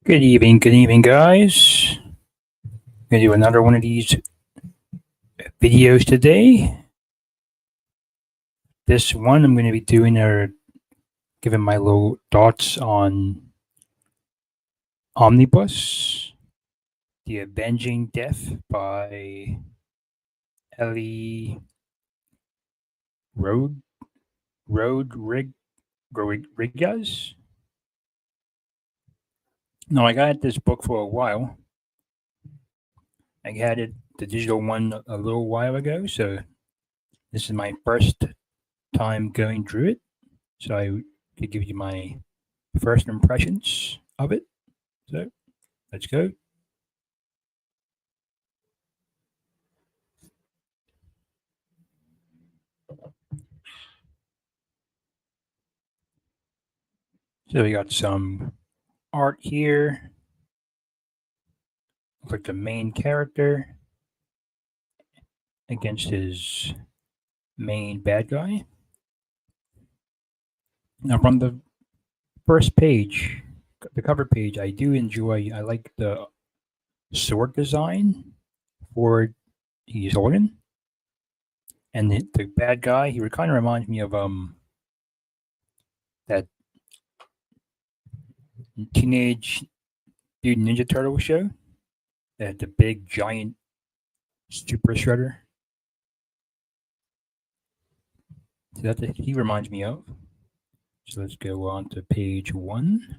Good evening, guys. Gonna do another one of these videos today. This one I'm gonna be doing giving my little thoughts on Omnibus, The Avenging Death by Ellie Road Rodriguez. No, I got this book for a while. I had the digital one a little while ago, so this is my first time going through it. So I could give you my first impressions of it. So let's go. So we got some art here. Looks like the main character against his main bad guy. Now from the first page, the cover page, I do enjoy. I like the sword design for he's holding, and the bad guy. He kind of reminds me of that Teenage Mutant Ninja Turtle show. That had the big giant super shredder. So that's what he reminds me of. So let's go on to page 1.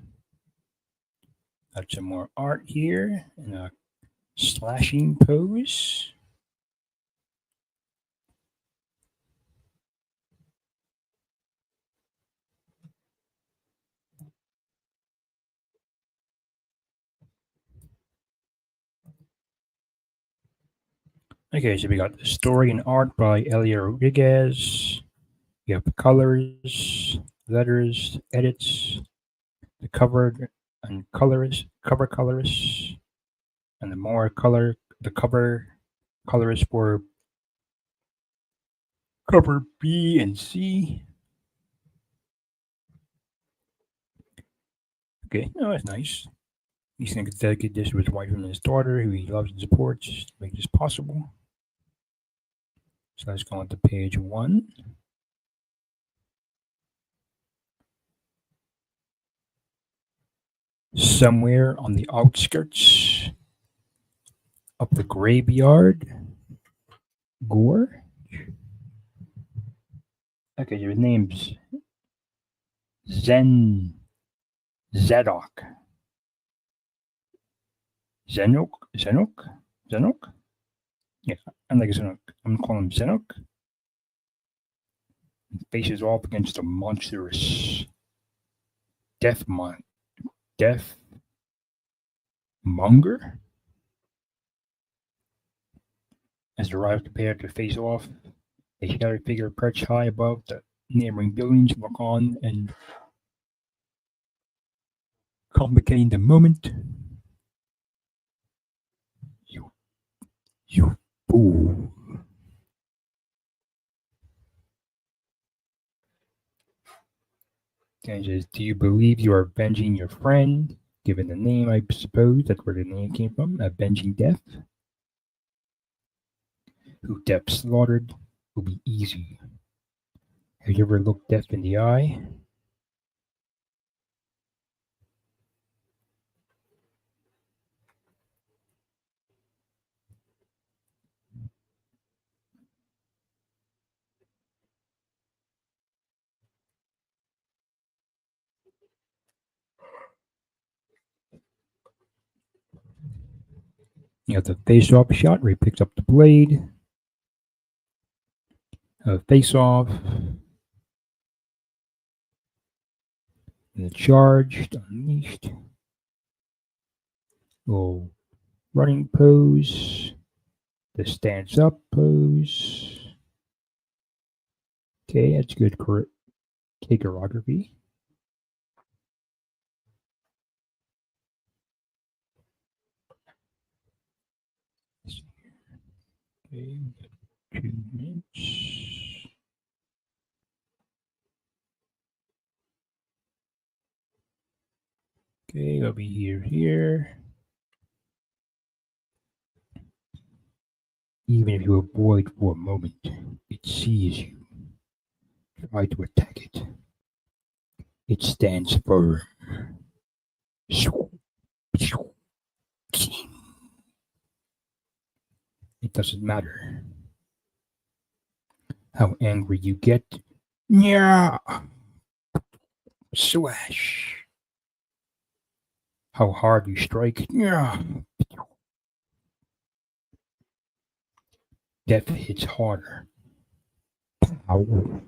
Got some more art here in a slashing pose. Okay, so we got the story and art by Elliot Rodriguez. You have colors, letters, edits, the cover and cover colorists, and the cover colorists for cover B and C. Okay, no, that's nice. He's going to dedicate this to his wife and his daughter, who he loves and supports, to make this possible. So let's go on to page 1. Somewhere on the outskirts of the graveyard gorge. Okay, your name's Zedok. Zenok? Yeah, I'm like Zenok. I'm calling him Zenok. He faces off against a monstrous death monger. As the rivals prepare to face off, a shadowy figure perched high above the neighboring buildings look on and complicating the moment. You fool. And says, do you believe you are avenging your friend? Given the name, I suppose that's where the name came from, Avenging Death. Who Death slaughtered will be easy. Have you ever looked death in the eye? You have the face-off shot where he picks up the blade. Face-off. The charged, unleashed. Little running pose. The stands up pose. Okay, that's good choreography. Okay, 2 minutes. Okay, I'll be here. Even if you avoid for a moment, it sees you. Try to attack it. It stands firm. It doesn't matter how angry you get. Yeah, slash. How hard you strike. Yeah. Death hits harder. Ow.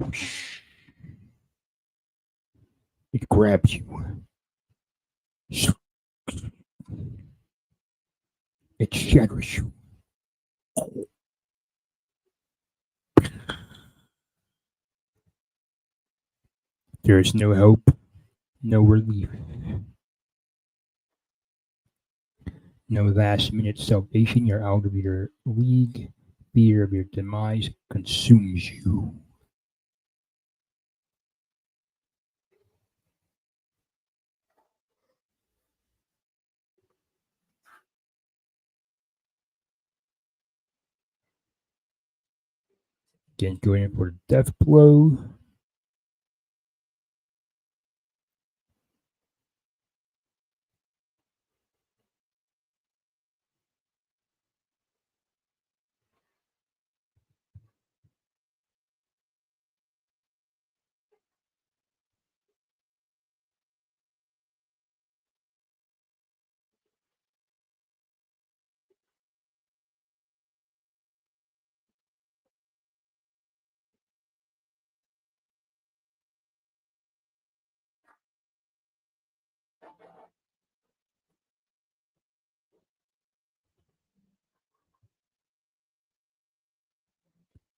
It grabs you. It shatters you. There is no hope, no relief, no last minute salvation. You're out of your league. Fear of your demise consumes you. Again, going in for the death blow.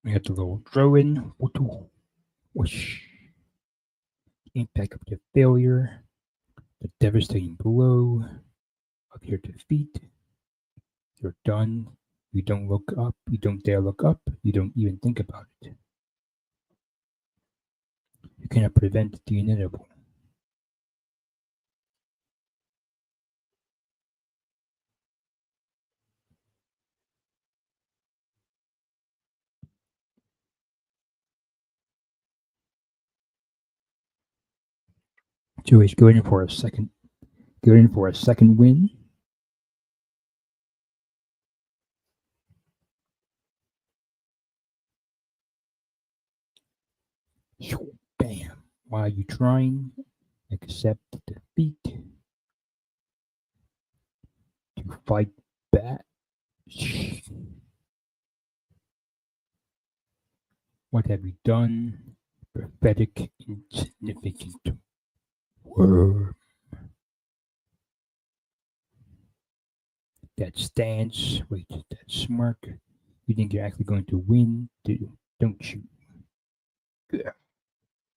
We have the little throw in. Whoosh. Impact of the failure. The devastating blow of your defeat. You're done. You don't look up. You don't dare look up. You don't even think about it. You cannot prevent the inevitable. So he's going for a second. Going for a second win. Bam. Why are you trying? Accept defeat. To fight back. What have you done? Pathetic, insignificant worm. That stance, wait, that smirk. You think you're actually going to win, don't you? Yeah.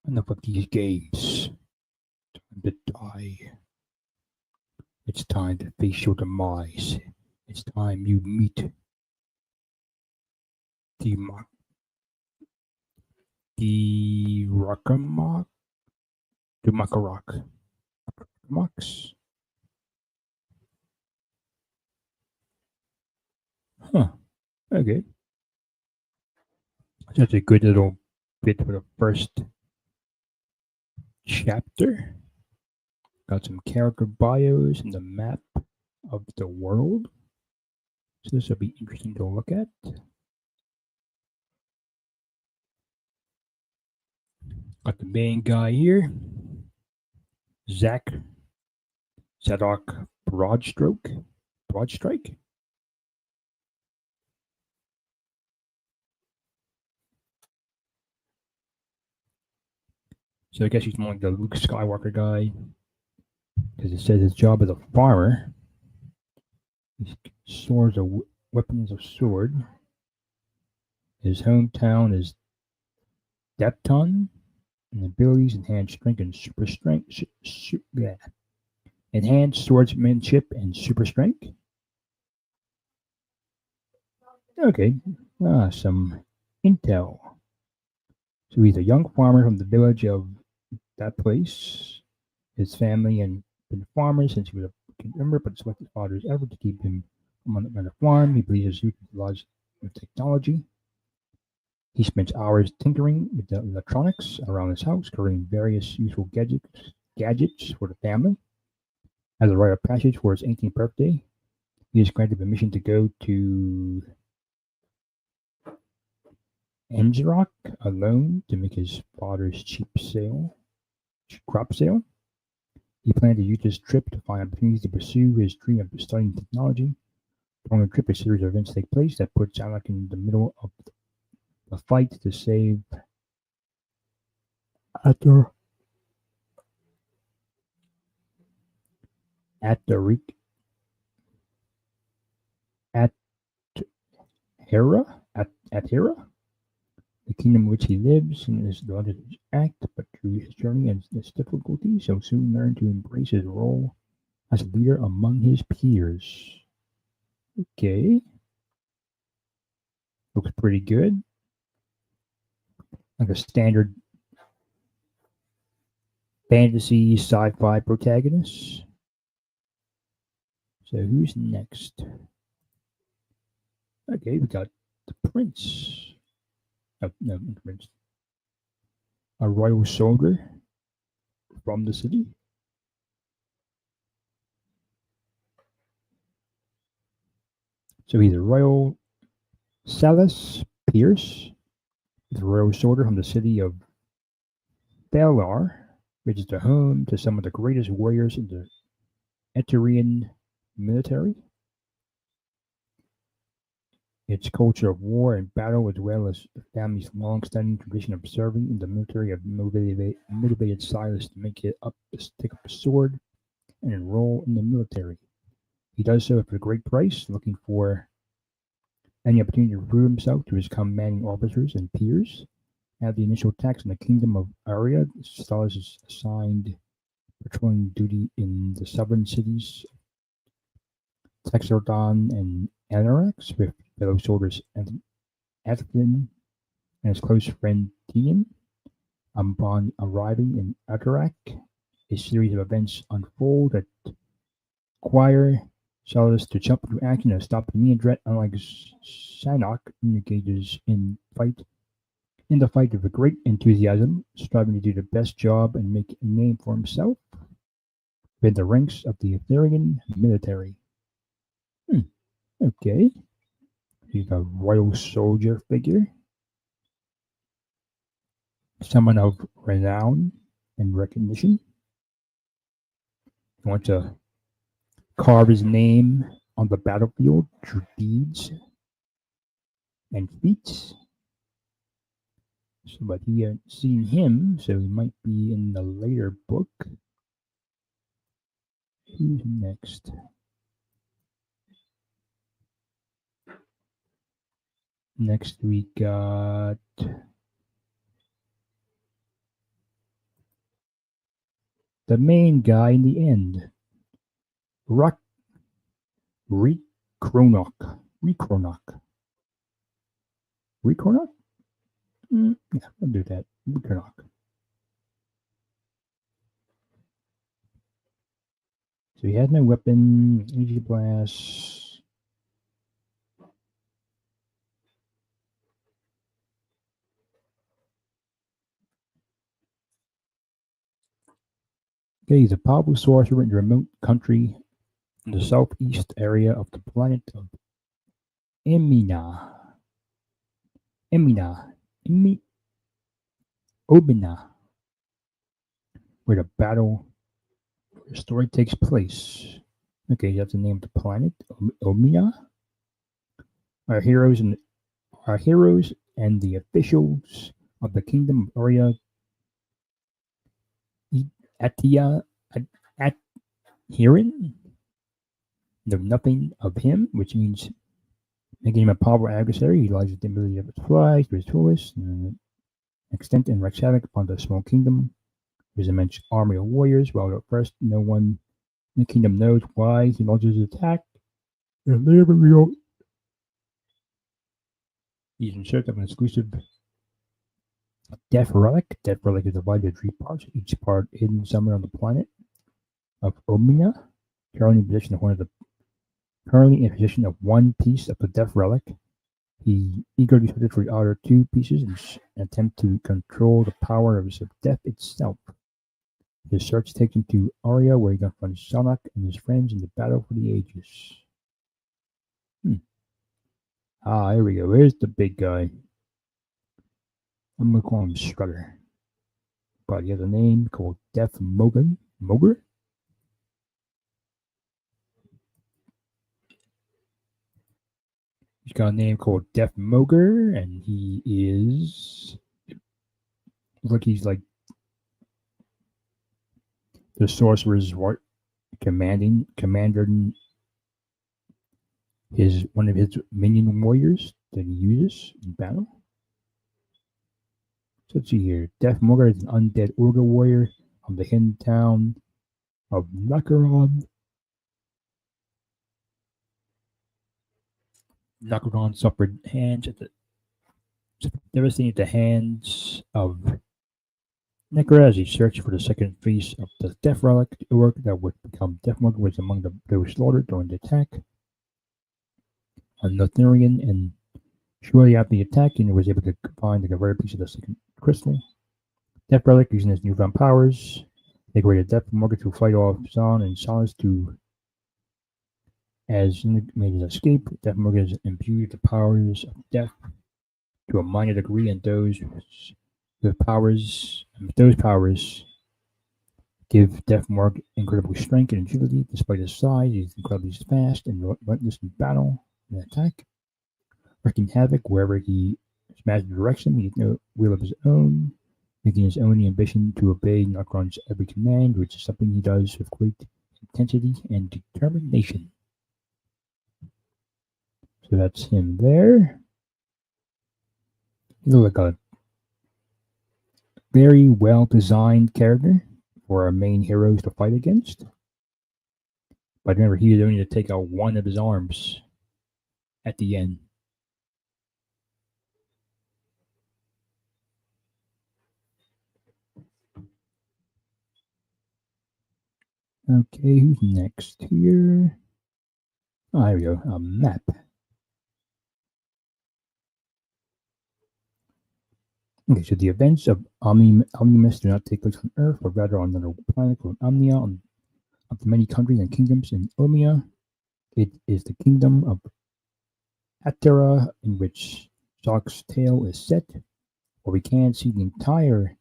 Enough of these games. Time to die. It's time to face your demise. It's time you meet the Rockamock? The Makarok. Mox? Huh. Okay. That's a good little bit for the first chapter. Got some character bios and the map of the world. So this will be interesting to look at. Got the main guy here. Zadok Broadstrike. So I guess he's more like the Luke Skywalker guy. Because it says his job as a farmer. His swords are weapons of sword. His hometown is Depton. And abilities enhanced strength and super strength. Enhanced swordsmanship and super strength. Okay. Some intel. So he's a young farmer from the village of that place. His family and been a farmer since he was a kid member, but despite his father's effort to keep him on the farm, he believes his youth is lodged with technology. He spends hours tinkering with the electronics around his house, creating various useful gadgets for the family. As a rite of passage for his 18th birthday, he is granted permission to go to Engerock alone to make his father's crop sale. He planned to use this trip to find opportunities to pursue his dream of studying technology. During the trip, a series of events take place that puts Alec in the middle of the fight to save Ator Ataric at Hera at Hera, the kingdom in which he lives, and is the largest act, but through his journey and its difficulties, he'll soon learn to embrace his role as a leader among his peers. Okay. Looks pretty good. Like a standard fantasy sci-fi protagonist. So who's next? Okay, we got the prince. Oh, no, not the prince. A royal soldier from the city. So he's a royal Salas Pierce, the royal soldier from the city of Valar, which is the home to some of the greatest warriors in the Etrian military. Its culture of war and battle, as well as the family's long-standing tradition of serving in the military, have motivated Silas to take up a sword and enroll in the military. He does so for a great price, looking for any opportunity to prove himself to his commanding officers and peers. At the initial attacks on the kingdom of Aria, Silas is assigned patrolling duty in the southern cities Texardon and Anarax with fellow soldiers Athlin and his close friend Tian. Upon arriving in Atarak, a series of events unfold that require Silas to jump into action and stop the Neandret. Unlike Sanok, engages in the fight with a great enthusiasm, striving to do the best job and make a name for himself within the ranks of the Aetherian military. Okay. He's a royal soldier figure. Someone of renown and recognition. He wants to carve his name on the battlefield through deeds and feats. So, but he hadn't seen him, so he might be in the later book. Who's next? Next we got the main guy in the end. Recronok. Yeah, I'll do that. Recronok. So he has no weapon, energy blast. Okay, he's a powerful sorcerer in a remote country in the southeast area of the planet of Obina, where the story takes place. Okay, that's the name of the planet, Obina. Our heroes and the officials of the kingdom of Aria Hearing know nothing of him, which means making him a powerful adversary. He lies with the ability to fly to his fullest and extent and wreaks havoc upon the small kingdom. There's an immense army of warriors, while at first no one in the kingdom knows why he launches his attack. He's in search of an exclusive Death Relic. Death Relic is divided into 3 parts, each part hidden somewhere on the planet. of Omina, currently in possession of one piece of the death relic. He eagerly searches for the other two pieces in an attempt to control the power of death itself. His search takes him to Aria, where he confronts Sonic and his friends in the battle for the ages. Here we go. Here's the big guy. I'm going to call him Strutter. But he has a name called Death Moger. He's got a name called Death Moger, and he is... Look, he's like the sorcerer's commander one of his minion warriors that he uses in battle. So let's see here. Death Moger is an undead Urga warrior of the hidden town of Nakaron. Nakaron suffered devastating at the hands of Nekra as he searched for the second piece of the death relic. The orc that would become Death Moger was among those slaughtered during the attack on Nothurian, and shortly after the attack, he was able to find the converted piece of the second crystal. Death Relic, using his newfound powers, they created Death Moger to fight off Zon and Solace as he made his escape. Death Moger has imbued the powers of death to a minor degree, and those powers give Death Moger incredible strength and agility. Despite his size, he's incredibly fast and relentless in battle and attack, wreaking havoc wherever he smashes direction. He has no will of his own, making his own ambition to obey Nakaron's every command, which is something he does with great intensity and determination. So that's him there. He looks like a very well-designed character for our main heroes to fight against. But remember, he is only to take out one of his arms at the end. Okay, who's next here? Oh, here we go. A map. Okay, so the events of Ominus do not take place on Earth, but rather on another planet called Omnia, of the many countries and kingdoms in Omnia. It is the kingdom of Atera, in which Sock's tale is set. Where we can't see the entire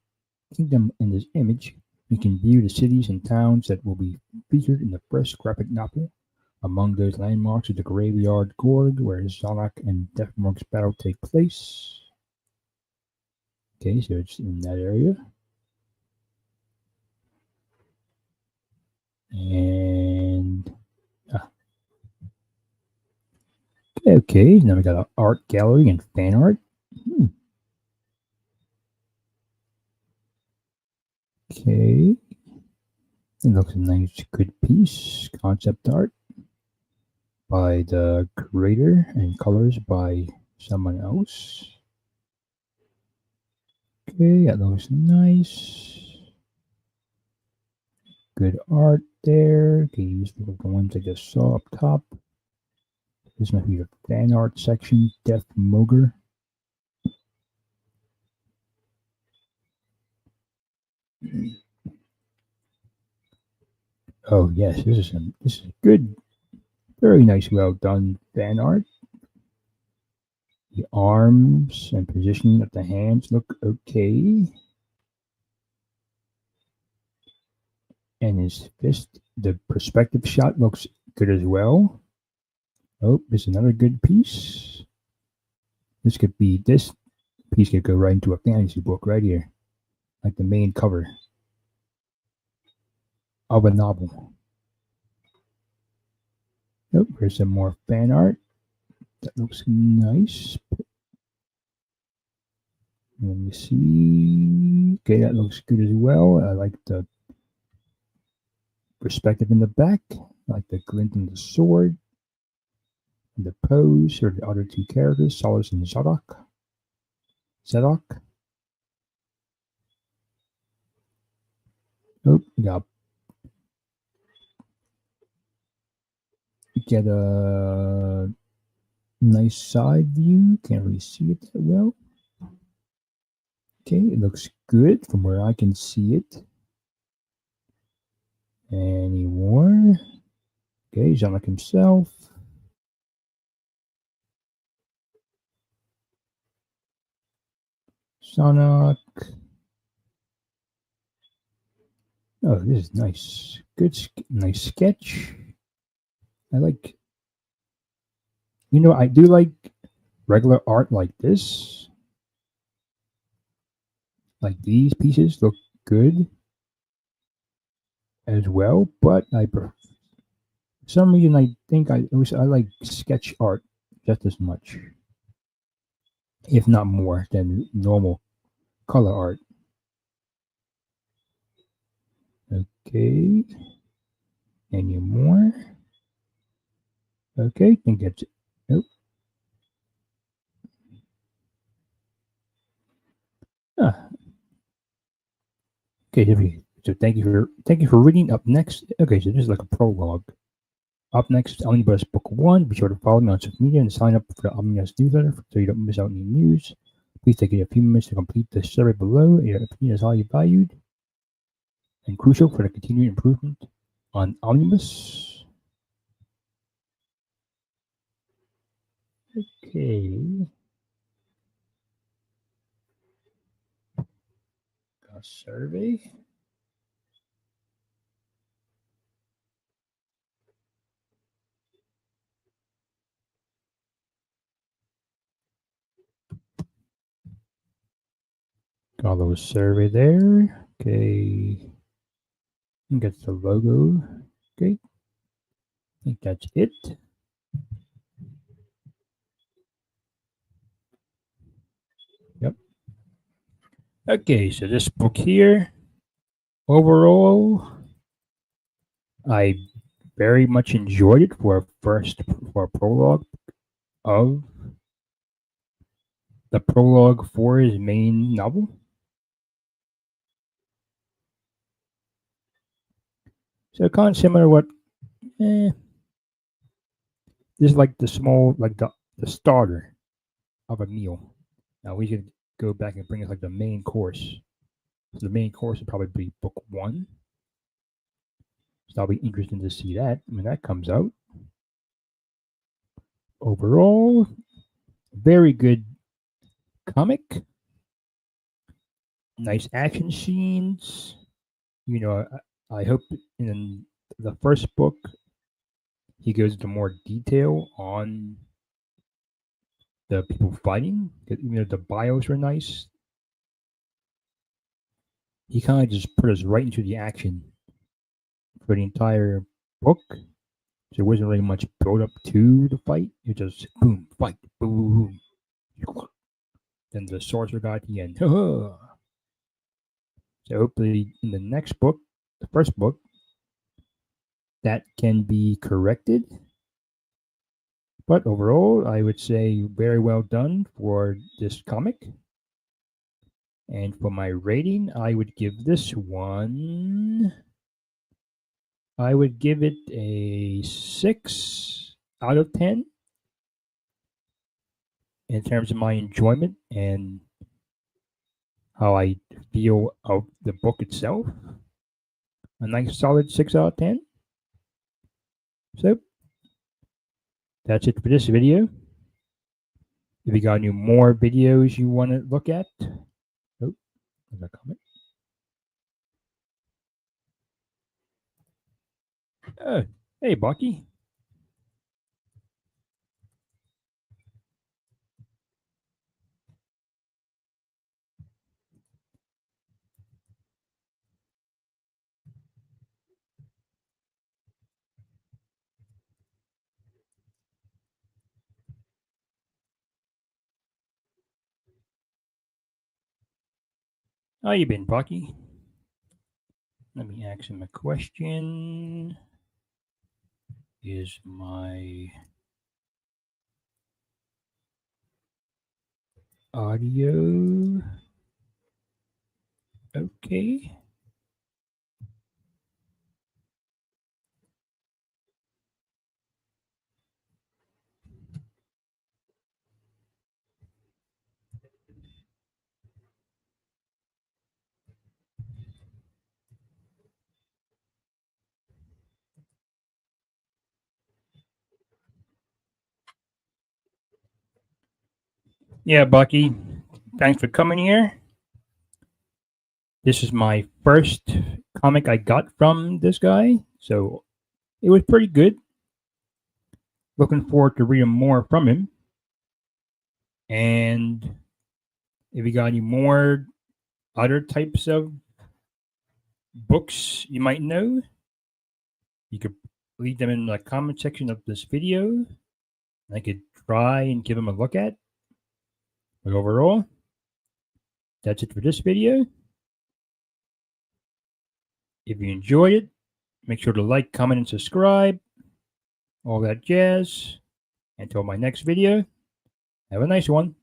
kingdom in this image, we can view the cities and towns that will be featured in the first graphic novel. Among those landmarks is the Graveyard Gorge, where Zonak and Death Moger's battle take place. Okay, so it's in that area. And okay, now we got an art gallery and fan art. Okay, it looks a nice, good piece. Concept art by the creator and colors by someone else. Okay, that looks nice. Good art there. Okay, these are the ones I just saw up top. This might be the fan art section. Death Moger. Oh yes, this is good, very nice, well done fan art. The arms and positioning of the hands look okay. And his fist, the perspective shot looks good as well. Oh, this is another good piece. This piece could go right into a fantasy book right here. Like the main cover of a novel. Oh, here's some more fan art. That looks nice. Let me see. Okay, that looks good as well. I like the perspective in the back. I like the glint in the sword. And the pose are the other two characters, Solace and Zedok. Oh, we got get a nice side view. Can't really see it that well. Okay, it looks good from where I can see it. Any more? Okay, Sonic himself. Sonic. Oh, this is nice. Good, nice sketch. I like. I do like regular art like this. Like these pieces look good as well, but for some reason I think I like sketch art just as much, if not more, than normal color art. Okay. Any more? Okay, I think that's it. Nope. Ah. Okay, so thank you for reading. Up next, okay, so this is like a prologue. Up next, Omnibus Book 1. Be sure to follow me on social media and sign up for the Omnibus newsletter so you don't miss out any news. Please take a few minutes to complete the survey below. Your opinion is highly valued and crucial for the continued improvement on Omnibus. Okay. Got a survey. Got a little survey there. Okay. Get the logo. Okay. I think that's it. Yep. Okay, so this book here, overall, I very much enjoyed it for a prologue of the prologue for his main novel. So kind of similar to what this is like the small, like the starter of a meal. Now we could go back and bring us like the main course. So the main course would probably be book 1. So that'll be interesting to see that when that comes out. Overall, very good comic. Nice action scenes. I hope in the first book he goes into more detail on the people fighting. Even though the bios were nice, he kind of just put us right into the action for the entire book. So there wasn't really much build up to the fight. It just boom, fight, boom, boom. Then the sorcerer guy at the end. So hopefully in the next book, the first book, that can be corrected. But overall, I would say very well done for this comic. And for my rating, I would give this one. I would give it a 6 out of 10 in terms of my enjoyment and how I feel of the book itself. A nice solid 6 out of 10. So that's it for this video. If you got any more videos you want to look at, oh, there's a comment. Hey, Bucky. How you been, Bucky? Let me ask him a question. Is my audio okay? Yeah, Bucky, thanks for coming here. This is my first comic I got from this guy, so it was pretty good. Looking forward to reading more from him. And if you got any more other types of books you might know, you could leave them in the comment section of this video. I could try and give them a look at. But overall, that's it for this video. If you enjoyed it, make sure to like, comment, and subscribe. All that jazz. Until my next video, have a nice one.